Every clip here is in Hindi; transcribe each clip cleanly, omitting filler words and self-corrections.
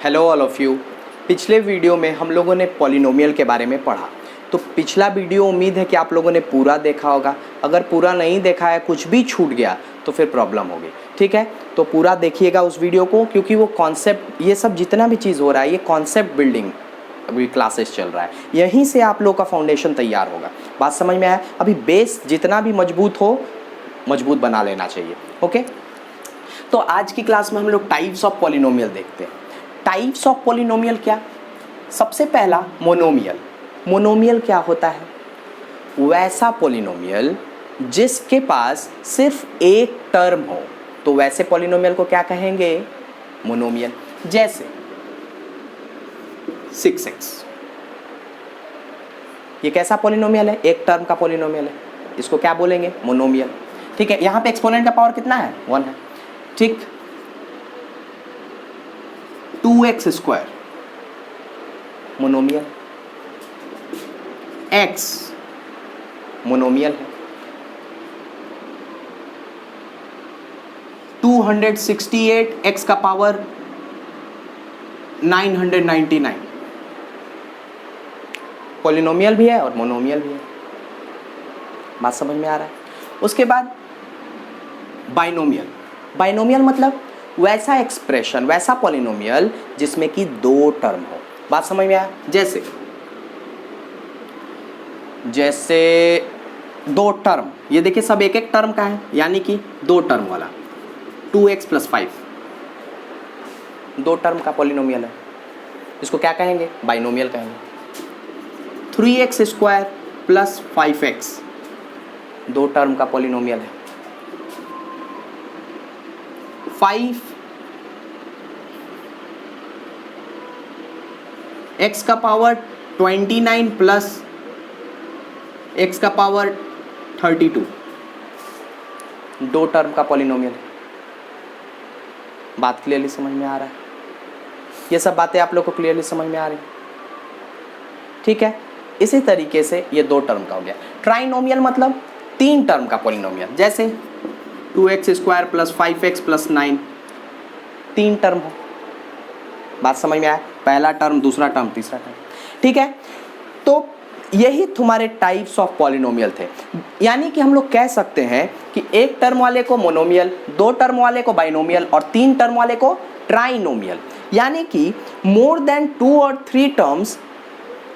Hello all of you. पिछले वीडियो में हम लोगों ने पॉलिनोमियल के बारे में पढ़ा। तो पिछला वीडियो उम्मीद है कि आप लोगों ने पूरा देखा होगा। अगर पूरा नहीं देखा है, कुछ भी छूट गया तो फिर प्रॉब्लम होगी। ठीक है, तो पूरा देखिएगा उस वीडियो को, क्योंकि वो कॉन्सेप्ट, ये सब जितना भी चीज़ हो रहा है, ये कॉन्सेप्ट बिल्डिंग अभी क्लासेस चल रहा है, यहीं से आप लोग का फाउंडेशन तैयार होगा। बात समझ में आया? अभी बेस जितना भी मजबूत हो, मजबूत बना लेना चाहिए। ओके, तो आज की क्लास में हम लोग टाइप्स ऑफ पॉलिनोमियल देखते हैं। टाइप्स ऑफ पॉलिनोमियल क्या? सबसे पहला मोनोमियल। मोनोमियल क्या होता है? वैसा पॉलिनोमियल जिसके पास सिर्फ एक टर्म हो, तो वैसे पॉलिनोमियल को क्या कहेंगे? मोनोमियल। जैसे 6x, ये कैसा पॉलिनोमियल है? एक टर्म का पॉलिनोमियल है, इसको क्या बोलेंगे? मोनोमियल। ठीक है, यहां पे एक्सपोनेंट का पावर कितना है? 1 है। ठीक, 2x square monomial, x monomial है। 268 x का पावर 999 पॉलिनोमियल भी है और मोनोमियल भी है। बात समझ में आ रहा है? उसके बाद बाइनोमियल। बाइनोमियल मतलब वैसा एक्सप्रेशन, वैसा पॉलिनोमियल जिसमें कि दो टर्म हो। बात समझ में आया? जैसे दो टर्म, ये देखिए सब एक एक टर्म का है, यानी कि दो टर्म वाला 2x + 5 दो टर्म का पॉलिनोमियल है, इसको क्या कहेंगे? बाइनोमियल कहेंगे। 3x स्क्वायर + 5x दो टर्म का पॉलिनोमियल है। 5x का पावर 29 प्लस x का पावर 32 दो टर्म का पॉलिनोमियल है। बात क्लियरली समझ में आ रहा है? ये सब बातें आप लोग को क्लियरली समझ में आ रही? ठीक है, इसी तरीके से ये दो टर्म का हो गया। ट्राइनोमियल मतलब तीन टर्म का पॉलिनोमियल, जैसे 2x स्क्वायर + 5x + 9 तीन टर्म हो। बात समझ में आया? पहला टर्म, दूसरा टर्म, तीसरा टर्म। ठीक है, तो यही तुम्हारे टाइप्स ऑफ पॉलिनोमियल थे। यानी कि हम लोग कह सकते हैं कि एक टर्म वाले को मोनोमियल, दो टर्म वाले को बाइनोमियल और तीन टर्म वाले को ट्राइनोमियल। यानी कि मोर देन 2 और 3 टर्म्स,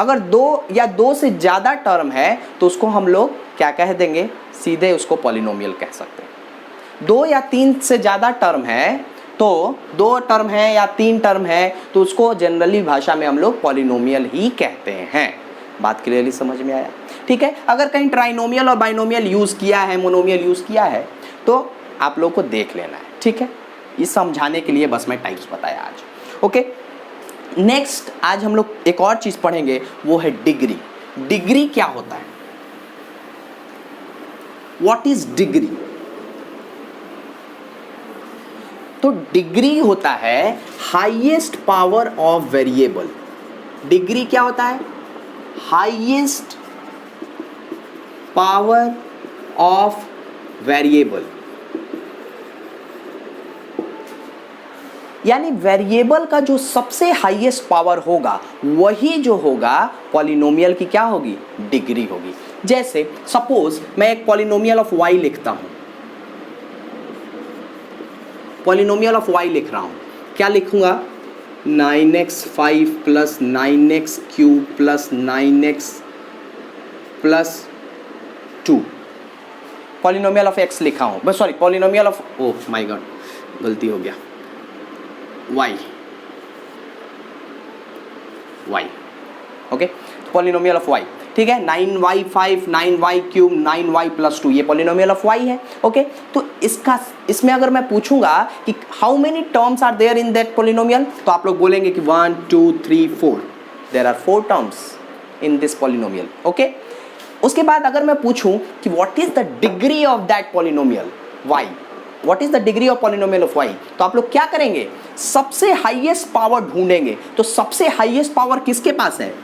अगर दो या दो से ज़्यादा टर्म है तो उसको हम लोग क्या कह देंगे? सीधे उसको पॉलिनोमियल कह सकते हैं। दो या तीन से ज़्यादा टर्म है, तो दो टर्म है या तीन टर्म है, तो उसको जनरली भाषा में हम लोग पॉलिनोमियल ही कहते हैं। बात क्लियरली समझ में आया? ठीक है, अगर कहीं ट्राइनोमियल और बाइनोमियल यूज़ किया है, मोनोमियल यूज़ किया है, तो आप लोग को देख लेना है। ठीक है, ये समझाने के लिए बस मैं टाइप्स बताया आज। ओके, नेक्स्ट आज हम लोग एक और चीज़ पढ़ेंगे, वो है डिग्री। डिग्री क्या होता है? What is degree? तो डिग्री होता है highest power of variable. Degree क्या होता है? Highest power of variable. यानी वेरिएबल का जो सबसे हाईएस्ट पावर होगा, वही जो होगा पॉलिनोमियल की क्या होगी? डिग्री होगी। जैसे सपोज मैं एक पॉलिनोमियल ऑफ y लिखता हूं, पॉलिनोमियल ऑफ y लिख रहा हूं, क्या लिखूंगा? 9x5 + 9x³ + 9x + 2 polynomial of x लिखा हूं, बस sorry, polynomial of, oh my god, गलती हो गया, y। Okay, polynomial of y। ठीक है, 9y5 9y³ 9y + 2 ये पॉलिनोमियल ऑफ y है। ओके, तो इसमें अगर मैं पूछूंगा कि how many terms are there in that polynomial, तो आप लोग बोलेंगे कि 1 2 3 4 there are 4 terms in this polynomial. Okay, उसके बाद अगर मैं पूछूं कि what is the degree of that polynomial y, what is the degree of polynomial of y, तो आप लोग क्या करेंगे? सबसे हाईएस्ट पावर ढूंढेंगे। तो सबसे हाईएस्ट पावर किसके पास है?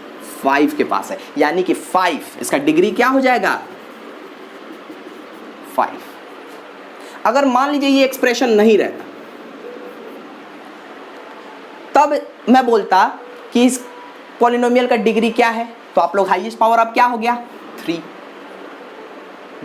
5 के पास है, यानी कि 5 इसका डिग्री क्या हो जाएगा? 5। अगर मान लीजिए ये एक्सप्रेशन नहीं रहता, तब मैं बोलता कि इस पॉलिनोमियल का डिग्री क्या है, तो आप लोग हाईएस्ट पावर अब क्या हो गया 3।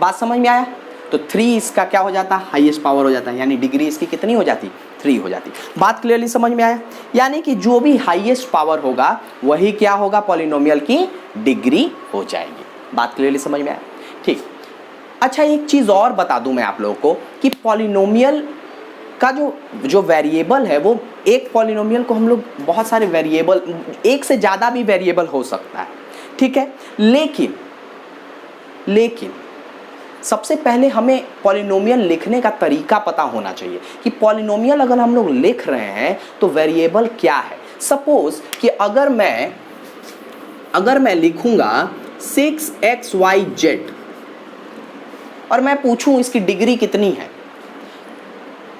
बात समझ में आया? तो 3 इसका क्या हो जाता, हाईएस्ट पावर हो जाता है, यानी डिग्री इसकी कितनी हो जाती, 3 हो जाती। बात क्लियरली समझ में आया? यानी कि जो भी हाईएस्ट पावर होगा वही क्या होगा, पॉलिनोमियल की डिग्री हो जाएगी। बात क्लियरली समझ में आया? ठीक। अच्छा, एक चीज़ और बता दूं मैं आप लोगों को कि पॉलिनोमियल का जो वेरिएबल है, वो एक पॉलिनोमियल को हम लोग बहुत सारे वेरिएबल, एक से ज़्यादा भी वेरिएबल हो सकता है, ठीक है। लेकिन सबसे पहले हमें पॉलिनोमियल लिखने का तरीका पता होना चाहिए कि पॉलिनोमियल अगर हम लोग लिख रहे हैं तो वेरिएबल क्या है। सपोज कि अगर मैं लिखूंगा 6xyz और मैं पूछूं इसकी डिग्री कितनी है,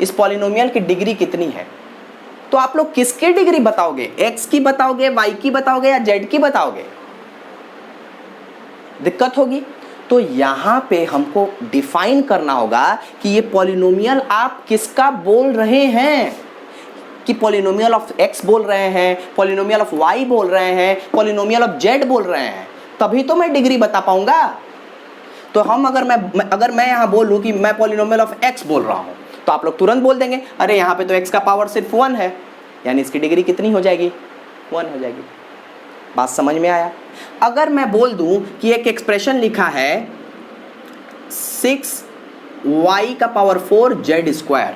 इस पॉलिनोमियल की डिग्री कितनी है, तो आप लोग किसकी डिग्री बताओगे, x की बताओगे, y की बताओगे या z की बताओगे? दिक्कत होगी। तो यहां पे हमको डिफाइन करना होगा कि ये पॉलिनोमियल आप किसका बोल रहे हैं, कि पॉलिनोमियल ऑफ x बोल रहे हैं, पॉलिनोमियल ऑफ y बोल रहे हैं, पॉलिनोमियल ऑफ z बोल रहे हैं, तभी तो मैं डिग्री बता पाऊंगा। तो हम अगर मैं यहां बोलूं कि मैं पॉलिनोमियल ऑफ x बोल रहा हूं, तो आप लोग तुरंत बोल देंगे अरे यहाँ पे तो x का पावर सिर्फ 1 है, यानी इसकी डिग्री कितनी हो जाएगी, 1 हो जाएगी। बात समझ में आया? अगर मैं बोल दूं कि एक एक्सप्रेशन लिखा है 6y का पावर 4 z²,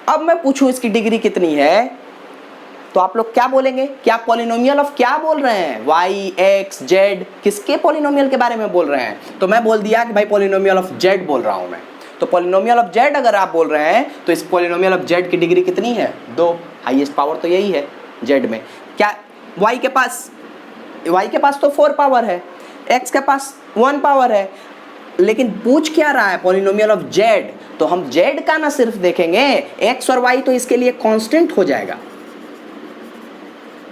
अब मैं पूछूं इसकी डिग्री कितनी है, तो आप लोग क्या बोलेंगे कि आप पॉलिनोमियल ऑफ क्या बोल रहे हैं, y, x, z, किसके पॉलिनोमियल के बारे में बोल रहे हैं? तो मैं बोल दिया कि भाई पॉलिनोमियल ऑफ z बोल रहा हूं मैं। तो पॉलिनोमियल ऑफ z अगर आप बोल रहे हैं तो इस पॉलिनोमियल ऑफ z की डिग्री कितनी है, 2। हाईएस्ट पावर तो यही है z में। क्या y के पास तो 4 पावर है, x के पास 1 पावर है, लेकिन पूछ क्या रहा है, पॉलिनोमियल ऑफ z, तो हम z का ना सिर्फ देखेंगे, x और y तो इसके लिए कांस्टेंट हो जाएगा।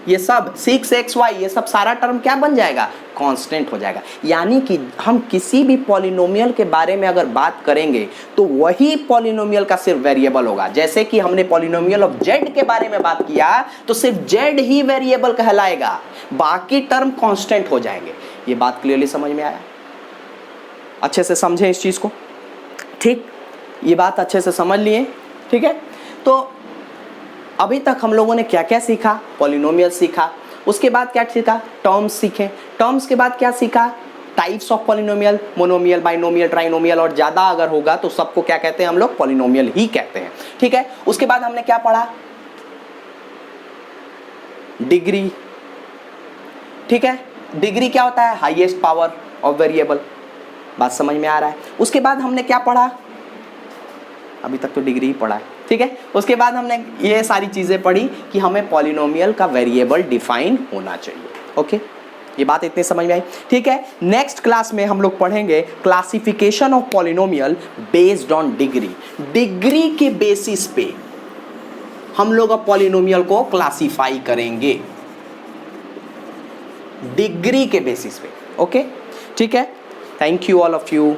ये सब 6xy ये सब सारा टर्म क्या बन जाएगा, कांस्टेंट हो जाएगा। यानी कि हम किसी भी पॉलिनोमियल के बारे में अगर बात करेंगे तो वही पॉलिनोमियल का सिर्फ वेरिएबल होगा। जैसे कि हमने पॉलिनोमियल ऑफ z के बारे में बात किया तो सिर्फ z ही वेरिएबल कहलाएगा, बाकी टर्म कांस्टेंट हो जाएंगे। ये बात क्लियरली समझ में आया? अच्छे से समझें इस चीज को, ठीक? ये बात अच्छे से समझ लिए, ठीक है। तो अभी तक हम लोगों ने क्या क्या सीखा, पॉलिनोमियल सीखा, उसके बाद क्या सीखा, टर्म्स सीखे, टर्म्स के बाद क्या सीखा, types of polynomial, monomial, binomial, trinomial, और ज़्यादा अगर होगा तो सबको क्या कहते हैं हम लोग, पॉलिनोमियल ही कहते हैं, ठीक है। उसके बाद हमने क्या पढ़ा, डिग्री, ठीक है। डिग्री क्या होता है, हाईएस्ट पावर ऑफ वेरिएबल। बात समझ में आ रहा है? उसके बाद हमने क्या पढ़ा, अभी तक तो डिग्री ही पढ़ा है, ठीक है। उसके बाद हमने ये सारी चीज़ें पढ़ी कि हमें पॉलिनोमियल का वेरिएबल डिफाइन होना चाहिए, ओके। ये बात इतनी समझ में आई, ठीक है। नेक्स्ट क्लास में हम लोग पढ़ेंगे classification of polynomial based on degree. Degree के बेसिस पे हम लोग अब पॉलिनोमियल को क्लासिफाई करेंगे, डिग्री के बेसिस पे, ओके, ठीक है। Thank you all of you.